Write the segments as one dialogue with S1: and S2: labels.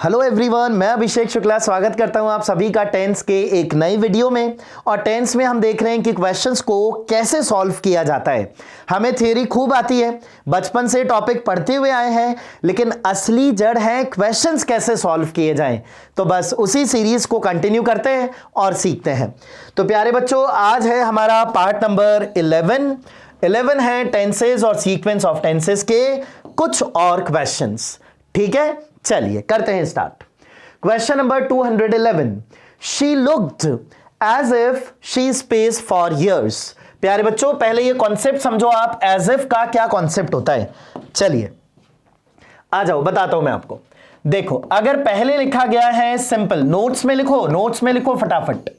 S1: Hello everyone, मैं अभिषेक शुक्ला स्वागत करता हूं आप सभी का टेंस के एक नई वीडियो में। और टेंस में हम देख रहे हैं कि क्वेश्चंस को कैसे सॉल्व किया जाता है। हमें थ्योरी खूब आती है, बचपन से टॉपिक पढ़ते हुए आए हैं, लेकिन असली जड़ है क्वेश्चंस कैसे सॉल्व किए जाएं। तो बस उसी सीरीज को कंटिन्यू करते हैं और सीखते हैं। तो प्यारे बच्चों, आज है हमारा पार्ट नंबर 11 है टेंसेज और सीक्वेंस ऑफ टेंसेज के कुछ और क्वेश्चंस। ठीक है, चलिए करते हैं start. Question number 211, she looked as if she space for years। प्यारे बच्चों, पहले ये कॉन्सेप्ट समझो आप, एज इफ का क्या कॉन्सेप्ट होता है। चलिए आ जाओ, बताता हूं मैं आपको। देखो, अगर पहले लिखा गया है सिंपल, नोट्स में लिखो फटाफट।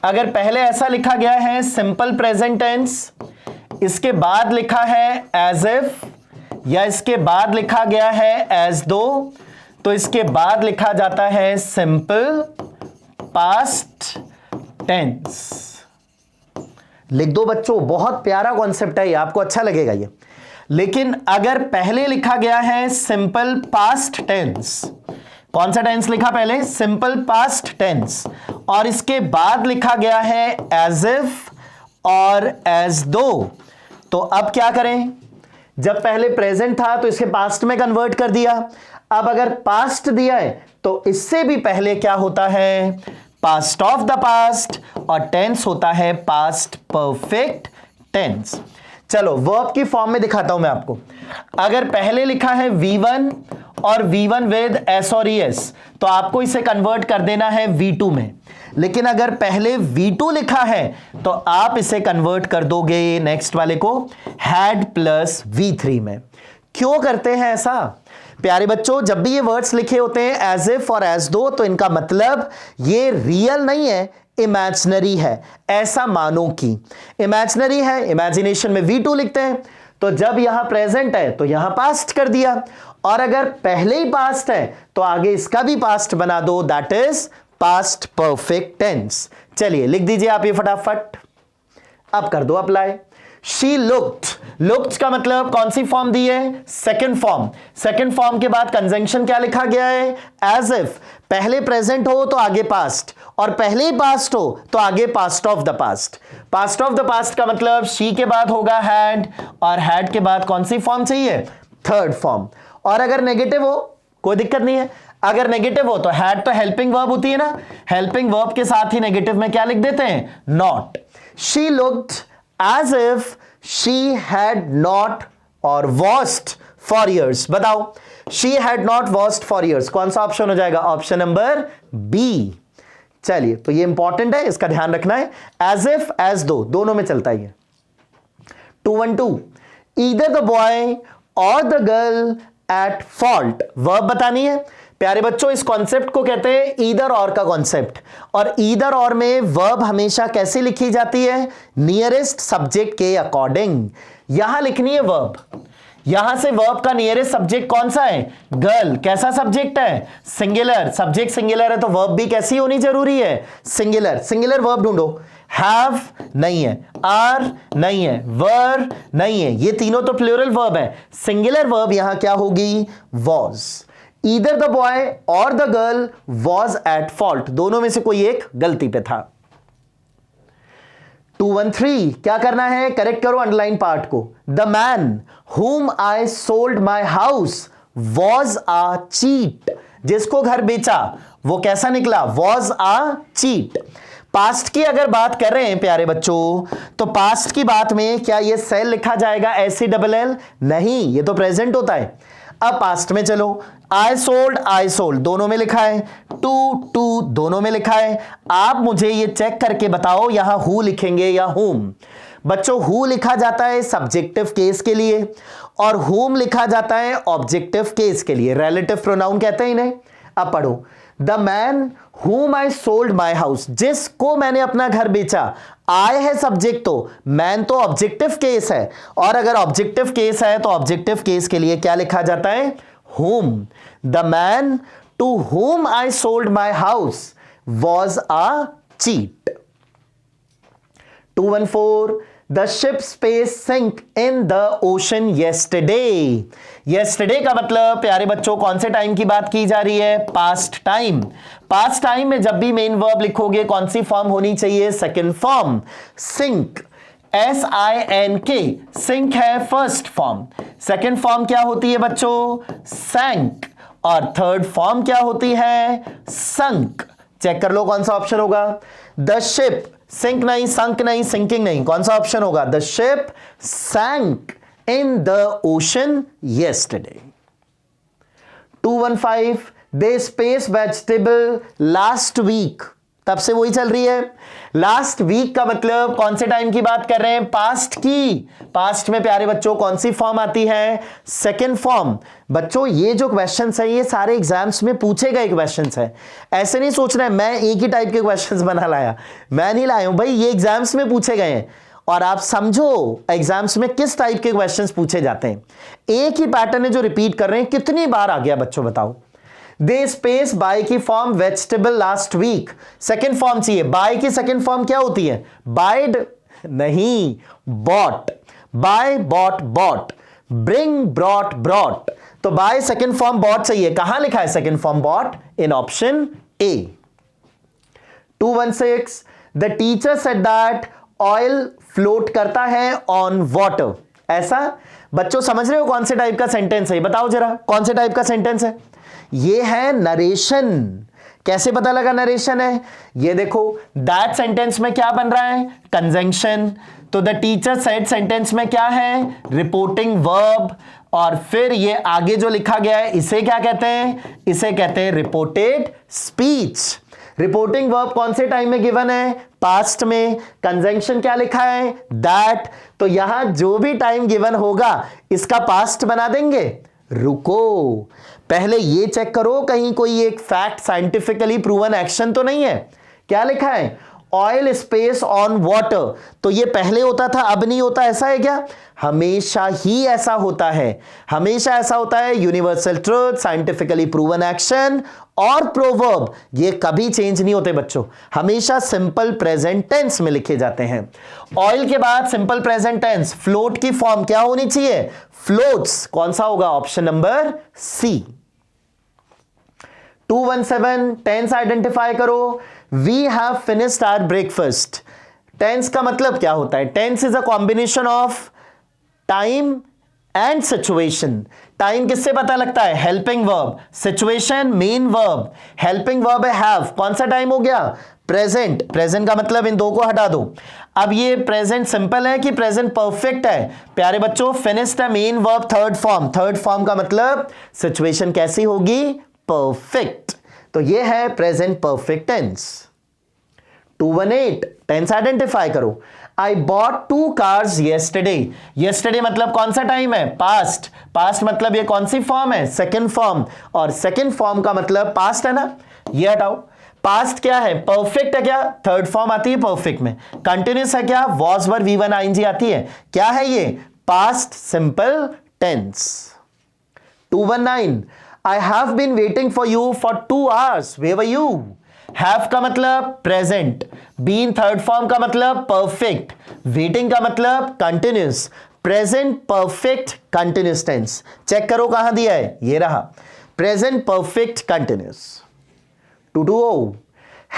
S1: अगर पहले ऐसा लिखा गया है सिंपल प्रेजेंट टेंस, इसके बाद लिखा है एज इफ, या इसके बाद लिखा गया है एज दो, तो इसके बाद लिखा जाता है सिंपल पास्ट टेंस। लिख दो बच्चों, बहुत प्यारा कॉन्सेप्ट है ये, आपको अच्छा लगेगा ये। लेकिन अगर पहले लिखा गया है सिंपल पास्ट टेंस, कौन सा टेंस लिखा पहले? सिंपल पास्ट टेंस, और इसके बाद लिखा गया है एज इफ और एज दो, तो अब क्या करें? जब पहले प्रेजेंट था तो इसके पास्ट में कन्वर्ट कर दिया। अब अगर पास्ट दिया है तो इससे भी पहले क्या होता है? पास्ट ऑफ द पास्ट, और टेंस होता है पास्ट परफेक्ट टेंस। चलो वर्ब की फॉर्म में दिखाता हूं मैं आपको। अगर पहले लिखा है V1 और V1 विद S और ES, तो आपको इसे कन्वर्ट कर देना है V2 में। लेकिन अगर पहले V2 लिखा है तो आप इसे कन्वर्ट कर दोगे नेक्स्ट वाले को had प्लस V3 में। क्यों करते हैं ऐसा? प्यारे बच्चों, जब भी ये वर्ड्स लिखे होते हैं एज इफ और एज दो, तो इनका मतलब ये रियल नहीं है, इमेजिनरी है। ऐसा मानो कि इमेजिनरी है, इमेजिनेशन में V2 लिखते हैं। तो जब यहां प्रेजेंट है तो यहां पास्ट कर दिया, और अगर पहले ही पास्ट है तो आगे इसका भी पास्ट बना दो, that is past perfect tense. चलिए लिख दीजिए आप ये फटाफट, अब कर दो अप्लाई। शी लुक्ड का मतलब कौन सी फॉर्म दी है? Second form. सेकंड फॉर्म के बाद कंजंक्शन क्या लिखा गया है? As if. पहले प्रेजेंट हो तो आगे पास्ट, और पहले ही पास्ट हो तो आगे past of the past. Past of the past का मतलब शी के बाद होगा हैड, और हैड के बाद कौन सी फॉर्म चाहिए? Third form. और अगर नेगेटिव हो कोई दिक्कत नहीं है। अगर नेगेटिव हो तो हैड तो हेल्पिंग वर्ब होती है ना, हेल्पिंग वर्ब के साथ ही नेगेटिव में क्या लिख देते हैं? Not. She looked as if she had not or washed for years। बताओ, she had not washed for years कौन सा ऑप्शन हो जाएगा? Option number B. चलिए, तो ये इंपॉर्टेंट है, इसका ध्यान रखना है। as if as दो, दोनों में चलता ही है। 212, either the boy or the girl at fault। Verb बतानी है। प्यारे बच्चों, इस कॉन्सेप्ट को कहते हैं ईदर और का कॉन्सेप्ट। और ईदर और में वर्ब हमेशा कैसे लिखी जाती है? नियरेस्ट सब्जेक्ट के अकॉर्डिंग। यहां लिखनी है वर्ब, यहां से वर्ब का नियरेस्ट सब्जेक्ट कौन सा है? गर्ल। कैसा सब्जेक्ट है? सिंगुलर। सब्जेक्ट सिंगुलर है तो वर्ब भी कैसी होनी जरूरी है? सिंगुलर। सिंगुलर वर्ब ढूंढो। हैव नहीं है, आर नहीं है, वर नहीं है, ये तीनों तो प्लूरल वर्ब है। सिंगुलर वर्ब यहां क्या होगी? Was. Either the boy or the girl was at fault, दोनों में से कोई एक गलती पे था। 213, क्या करना है? करेक्ट करो अंडरलाइन पार्ट को। The man whom I sold my house was a cheat। जिसको घर बेचा वो कैसा निकला? Was a cheat। पास्ट की अगर बात कर रहे हैं प्यारे बच्चों, तो पास्ट की बात में क्या ये सेल लिखा जाएगा SELL? नहीं, ये तो प्रेजेंट होता है। अब पास्ट में चलो, आई सोल्ड दोनों में लिखा है, टू दोनों में लिखा है। आप मुझे ये चेक करके बताओ यहां हु लिखेंगे या हुम। बच्चों, हु लिखा जाता है सब्जेक्टिव केस के लिए, और हुम लिखा जाता है ऑब्जेक्टिव केस के लिए। रिलेटिव प्रोनाउन कहते हैं इन्हें। अब पढ़ो, the man whom I sold my house, जिसको मैंने अपना घर बेचा। I है सब्जेक्ट, तो मैन तो ऑब्जेक्टिव केस है, और अगर ऑब्जेक्टिव केस है तो ऑब्जेक्टिव केस के लिए क्या लिखा जाता है? whom। The man to whom I sold my house was a cheat। 214, the ship space sink in the ocean yesterday. Yesterday का मतलब प्यारे बच्चों कौन से टाइम की बात की जा रही है? Past time. पास्ट टाइम में जब भी मेन वर्ब लिखोगे कौन सी फॉर्म होनी चाहिए? Second form. Sink, SINK, sink है फर्स्ट फॉर्म। सेकंड फॉर्म क्या होती है बच्चों? सैंक। और थर्ड फॉर्म क्या होती है? संक। चेक कर लो कौन सा ऑप्शन होगा। द शिप, सिंक नहीं, संक नहीं, सिंकिंग नहीं, कौन सा ऑप्शन होगा? The ship sank in the ocean yesterday. 215, they space vegetable last week. तब से वही चल रही है। लास्ट वीक का मतलब कौन से टाइम की बात कर रहे हैं? पास्ट की। पास्ट में प्यारे बच्चों कौन सी फॉर्म आती है? Second form. बच्चों ये जो क्वेश्चंस है ये सारे एग्जाम्स में पूछे गए क्वेश्चंस है। ऐसे नहीं सोच रहे हैं मैं एक ही टाइप के क्वेश्चंस बना लाया, मैं नहीं लाया हूं भाई, ये एग्जाम्स में पूछे गए हैं। और आप समझो एग्जाम्स में किस टाइप के क्वेश्चंस पूछे जाते हैं। एक ही पैटर्न है जो रिपीट कर रहे हैं, कितनी बार आ गया बच्चों बताओ। दे स्पेस बाय की form vegetable last week, second form चाहिए। बाय की सेकेंड फॉर्म क्या होती है? बाइड नहीं, bought. Buy, bought, bought. Bring, brought, brought. तो बाय सेकेंड फॉर्म बॉट चाहिए। कहां लिखा है second form bought? In option A. 216, the teacher said that oil float करता है ऑन वाटर। ऐसा बच्चों समझ रहे हो कौन से टाइप का सेंटेंस है? बताओ जरा कौन से टाइप का सेंटेंस है? ये है नरेशन। कैसे पता लगा नरेशन है? ये देखो दैट सेंटेंस में क्या बन रहा है? कंजंक्शन। तो द टीचर सेड सेंटेंस में क्या है? Reporting verb. और फिर ये आगे जो लिखा गया है इसे क्या कहते हैं? इसे कहते हैं रिपोर्टेड स्पीच। रिपोर्टिंग वर्ब कौन से टाइम में गिवन है? पास्ट में। कंजंक्शन क्या लिखा है? दैट। तो यहां जो भी टाइम गिवन होगा इसका पास्ट बना देंगे। रुको, पहले ये चेक करो कहीं कोई एक फैक्ट साइंटिफिकली प्रूवन एक्शन तो नहीं है। क्या लिखा है? Oil space on water. तो ये पहले होता था अब नहीं होता, ऐसा है क्या? हमेशा ही ऐसा होता है, हमेशा ऐसा होता है। Universal truth, scientifically proven action और प्रोवर्ब ये कभी चेंज नहीं होते बच्चों, हमेशा सिंपल प्रेजेंट टेंस में लिखे जाते हैं। ऑयल के बाद सिंपल प्रेजेंट टेंस, फ्लोट की फॉर्म क्या होनी चाहिए? फ्लोट्स। कौन सा होगा? Option number C. 217, tense identify करो। We have finished our breakfast. Tense का मतलब क्या होता है? Tense is a combination of time and situation. Time किससे पता लगता है? Helping verb. Situation main verb. Helping verb है हैव। कौन सा टाइम हो गया? प्रेजेंट। प्रेजेंट का मतलब इन दो को हटा दो। अब ये प्रेजेंट सिंपल है कि प्रेजेंट परफेक्ट है? प्यारे बच्चों फिनिश्ड है main verb third form. Third form का मतलब सिचुएशन कैसी होगी? परफेक्ट। तो ये है present perfect tense. 218, tense identify करो। I bought 2 cars yesterday. Yesterday मतलब कौन सा टाइम है? पास्ट। पास्ट मतलब ये कौन सी फॉर्म है? Second form. और सेकेंड फॉर्म का मतलब पास्ट है ना, ये हटाओ। पास्ट क्या है? परफेक्ट है क्या? थर्ड फॉर्म आती है परफेक्ट में। कंटिन्यूस है क्या? वॉज वर V1 ING आती है। क्या है ये? Past simple tense. 219, I have been waiting for you for 2 hours. Where were you? Have का मतलब प्रेजेंट, been थर्ड फॉर्म का मतलब परफेक्ट, वेटिंग का मतलब continuous, present perfect continuous tense. Check करो कहां दिया है, ये रहा present perfect continuous. 220,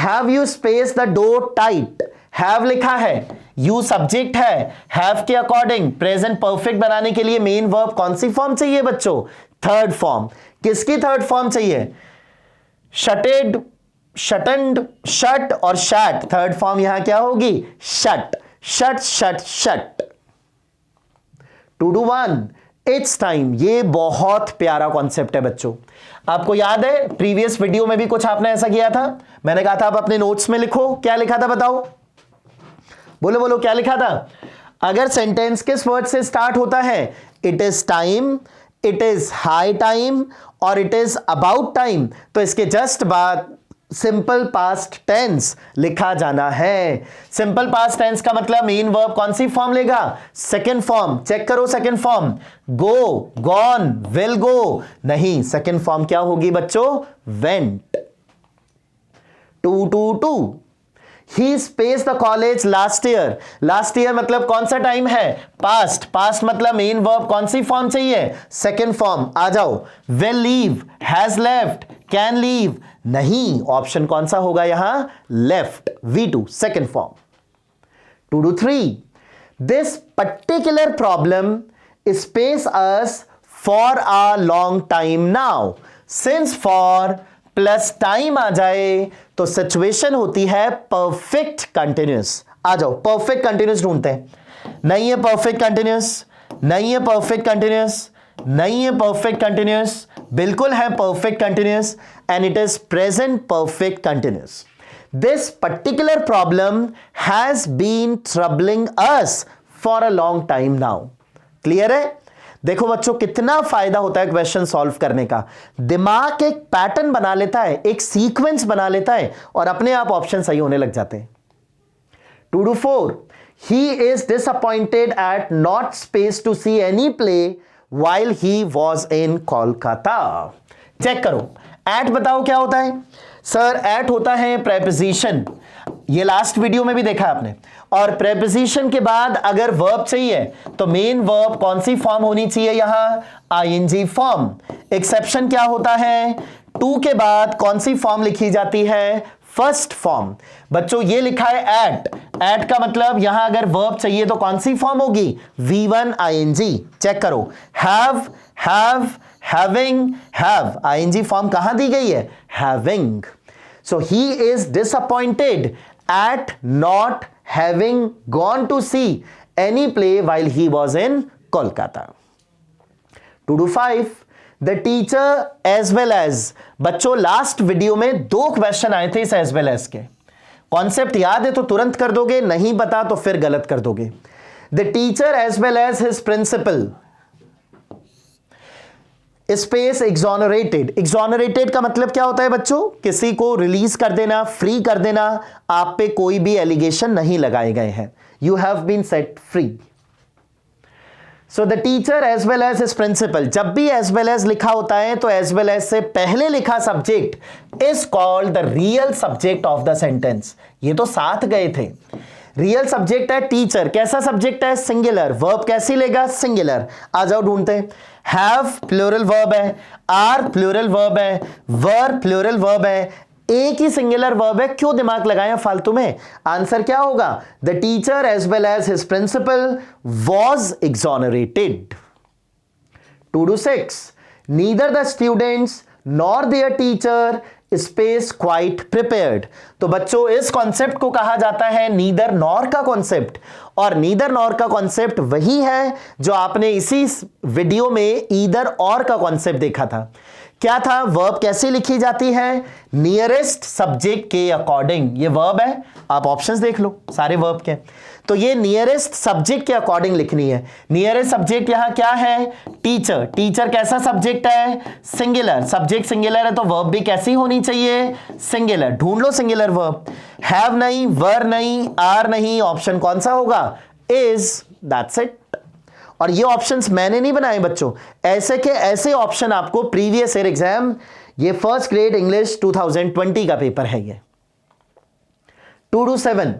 S1: have you space the door tight. Have लिखा है, यू सब्जेक्ट है, हैव के अकॉर्डिंग प्रेजेंट परफेक्ट बनाने के लिए मेन वर्ब कौन सी फॉर्म चाहिए बच्चों? Third form. किसकी थर्ड फॉर्म चाहिए? शटेड, शटंड, शट और शट। थर्ड फॉर्म यहां क्या होगी? Shut. Shut shut shut. 221, it's time. ये बहुत प्यारा कॉन्सेप्ट है बच्चों। आपको याद है प्रीवियस वीडियो में भी कुछ आपने ऐसा किया था, मैंने कहा था आप अपने नोट्स में लिखो। क्या लिखा था बताओ? बोलो बोलो क्या लिखा था? अगर सेंटेंस किस वर्ड से स्टार्ट होता है? It is time, it is high time और इट इज अबाउट टाइम, तो इसके जस्ट बाद सिंपल पास्ट टेंस लिखा जाना है। सिंपल पास्ट टेंस का मतलब मेन वर्ब कौन सी फॉर्म लेगा? Second form. चेक करो second form, go, gone, will go. नहीं, सेकेंड फॉर्म क्या होगी बच्चों? Went. 222, he space the college last year. Last year मतलब कौन सा टाइम है? पास्ट। पास्ट मतलब मेन वर्ब कौन सी फॉर्म चाहिए? Second form. आ जाओ। Will leave, has left, can leave. नहीं, ऑप्शन कौन सा होगा यहां? Left, V2 second form. 2-3 this particular problem space us for a long time now. Since for plus time आ जाए तो सिचुएशन होती है परफेक्ट कंटिन्यूस। आ जाओ, परफेक्ट कंटिन्यूस ढूंढते हैं। नहीं है परफेक्ट कंटिन्यूस, नहीं है परफेक्ट कंटिन्यूस, नहीं है परफेक्ट कंटिन्यूस, बिल्कुल है perfect continuous and it is present perfect continuous. This particular problem has been troubling us for a long time now. Clear है? देखो बच्चों, कितना फायदा होता है क्वेश्चन सॉल्व करने का। दिमाग एक पैटर्न बना लेता है, एक सीक्वेंस बना लेता है और अपने आप ऑप्शन सही होने लग जाते हैं। 2-4 he is disappointed at not space to see any play while he was in Kolkata. Check करो, एट बताओ क्या होता है? सर एट होता है प्रेपोजिशन, ये लास्ट वीडियो में भी देखा आपने। और प्रेपोजिशन के बाद अगर वर्ब चाहिए तो मेन वर्ब कौन सी फॉर्म होनी चाहिए? यहां आईएनजी फॉर्म। एक्सेप्शन क्या होता है? टू के बाद कौन सी फॉर्म लिखी जाती है? First form. बच्चों ये लिखा है एट, एट का मतलब यहां अगर वर्ब चाहिए तो कौन सी फॉर्म होगी? V1 ING. चेक करो, have, have, having, have, ING form कहां दी गई है? Having. So he is disappointed at not having gone to see any play while he was in Kolkata. 2-5 the teacher as well as। बच्चों last video में 2 question आए थे इस as well as के। कॉन्सेप्ट याद है तो तुरंत कर दोगे, नहीं पता तो फिर गलत कर दोगे। The teacher as well as his principal space exonerated। exonerated का मतलब क्या होता है बच्चों? किसी को रिलीज कर देना, फ्री कर देना, आप पे कोई भी एलिगेशन नहीं लगाए गए हैं। You have been set free. So the teacher as well as his principal. जब भी एज वेल एज लिखा होता है तो एज वेल एज से पहले लिखा subject is called the real subject of the sentence. ये तो साथ गए थे। रियल सब्जेक्ट है टीचर, कैसा सब्जेक्ट है? सिंगुलर। वर्ब कैसी लेगा? सिंगुलर। आ जाओ ढूंढते हैं। हैव प्लूरल वर्ब है, आर प्लूरल वर्ब है, वर प्लूरल वर्ब है, एक ही सिंगुलर वर्ब है, क्यों दिमाग लगाएं फालतू में? आंसर क्या होगा? The teacher as well as his principal was exonerated. 2-6 neither the students nor their teacher space quite prepared. तो बच्चों इस कॉन्सेप्ट को कहा जाता है नीदर नॉर का कॉन्सेप्ट। और नीदर नॉर का कॉन्सेप्ट वही है जो आपने इसी वीडियो में ईदर और का कॉन्सेप्ट देखा था। क्या था? वर्ब कैसे लिखी जाती है? नियरेस्ट सब्जेक्ट के अकॉर्डिंग। ये वर्ब है, आप ऑप्शंस देख लो सारे वर्ब के। तो ये नियरेस्ट सब्जेक्ट के अकॉर्डिंग लिखनी है। नियरेस्ट सब्जेक्ट यहां क्या है? टीचर। टीचर कैसा सब्जेक्ट है? सिंगुलर। सब्जेक्ट सिंगुलर है तो वर्ब भी कैसी होनी चाहिए? सिंगुलर। ढूंढ लो सिंगुलर वर्ब। हैव नहीं, वर नहीं, आर नहीं, ऑप्शन कौन सा होगा? इज। That's it. और ये ऑप्शंस मैंने नहीं बनाए बच्चों, ऐसे के ऐसे ऑप्शन आपको प्रीवियस ईयर एग्जाम, ये फर्स्ट ग्रेड इंग्लिश 2020 का पेपर है ये। 2-7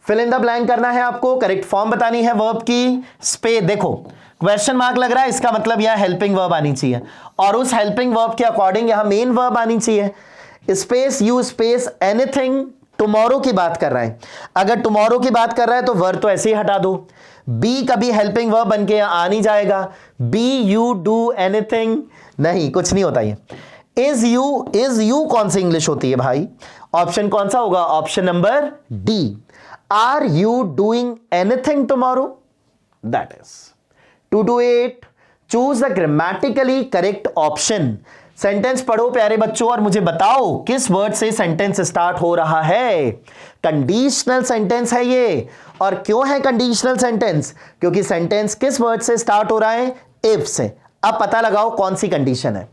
S1: फिल इन द ब्लैंक करना है आपको, करेक्ट फॉर्म बतानी है वर्ब की। स्पेस देखो क्वेश्चन मार्क लग रहा है, इसका मतलब यहां हेल्पिंग वर्ब आनी चाहिए और उस हेल्पिंग वर्ब के अकॉर्डिंग यहां मेन वर्ब आनी चाहिए। Space you space anything, tomorrow की बात कर रहा है। अगर टुमारो की बात कर रहा है तो वर्ब तो ऐसे ही हटा दो। बी कभी हेल्पिंग वर्ब बन के आ नहीं जाएगा। बी यू डू एनीथिंग, नहीं कुछ नहीं होता ये। इज यू कौन सी इंग्लिश होती है भाई? ऑप्शन कौन सा होगा? Option number D. Are you doing anything tomorrow? That is. 2-8 choose the grammatically correct option. Sentence पढ़ो प्यारे बच्चों और मुझे बताओ किस वर्ड से सेंटेंस स्टार्ट हो रहा है। कंडीशनल सेंटेंस है ये। और क्यों है कंडीशनल सेंटेंस? क्योंकि सेंटेंस किस वर्ड से स्टार्ट हो रहा है? इफ से। अब पता लगाओ कौन सी कंडीशन है।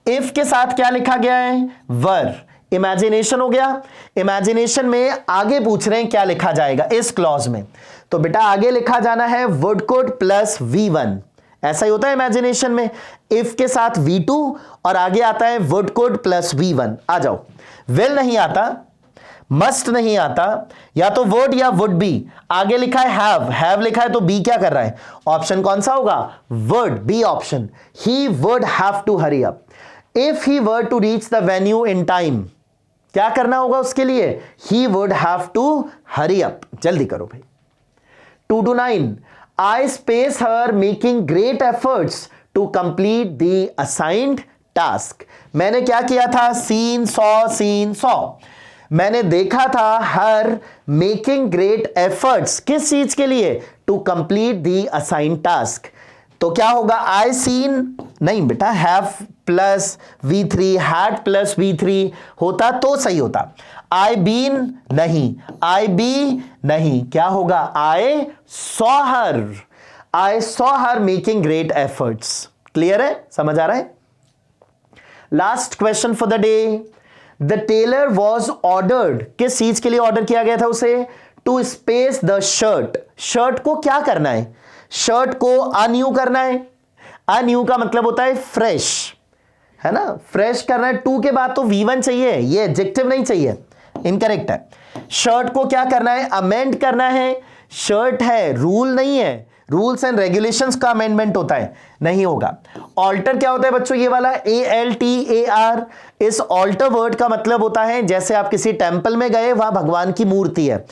S1: इफ के साथ क्या लिखा गया है? वर। इमेजिनेशन हो गया। इमेजिनेशन में आगे पूछ रहे हैं क्या लिखा जाएगा इस क्लॉज में, तो बेटा आगे लिखा जाना है वुड कुड प्लस V1। ऐसा ही होता है इमेजिनेशन में, इफ के साथ V2 और आगे आता है वुड कुड प्लस V1। आ जाओ। विल नहीं आता, मस्ट नहीं आता, या तो वुड या वुड बी। आगे लिखा है हैव लिखा है तो बी क्या कर रहा है, ऑप्शन कौन सा होगा, would, B option. He would have to hurry up if he were to reach the venue in time. क्या करना होगा उसके लिए, he would have to hurry up, जल्दी करो भाई। 2 to 9, I space her making great efforts to complete the assigned task। मैंने क्या किया था, सीन सॉ, मैंने देखा था हर मेकिंग ग्रेट एफर्ट्स, किस चीज के लिए, to complete the assign task. तो क्या होगा, आई सीन नहीं बेटा, have plus V3, had plus V3 होता तो सही होता। आई बीन नहीं, आई बी नहीं, क्या होगा, I saw her making great efforts. Clear है, समझ आ रहा है। Last question for the day, the tailor was ordered, किस चीज के लिए ऑर्डर किया गया था उसे, to space the shirt. Shirt को क्या करना है, शर्ट को अनयू करना है। अनयू का मतलब होता है फ्रेश, है ना, फ्रेश करना है। टू के बाद तो V1 चाहिए, ये एडजेक्टिव नहीं चाहिए, इनकरेक्ट है। शर्ट को क्या करना है, अमेंड करना है। शर्ट है, रूल नहीं है, रूल्स एंड रेगुलेशंस का अमेंडमेंट होता है, नहीं होगा। ऑल्टर क्या होता है बच्चों, ये वाला ALTER, इस ऑल्टर वर्ड का मतलब होता है जैसे आप किसी टेंपल में गए, वहां भगवान की मूर्ति है,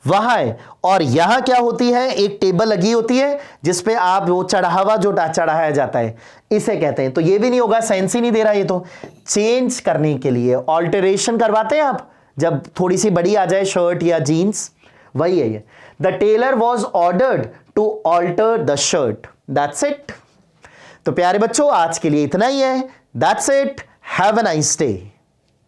S1: वहां है, और यहां क्या होती है, एक टेबल लगी होती है जिसपे आप वो चढ़ावा जो चढ़ाया जाता है, इसे कहते हैं। तो ये भी नहीं होगा, सेंस ही नहीं दे रहा, ये तो चेंज करने के लिए ऑल्टरेशन करवाते हैं आप, जब थोड़ी सी बड़ी आ जाए शर्ट या जीन्स, वही है ये। The tailor was ordered to alter the shirt, that's it. तो प्यारे बच्चों, आज के लिए इतना ही है, that's it, have a nice day.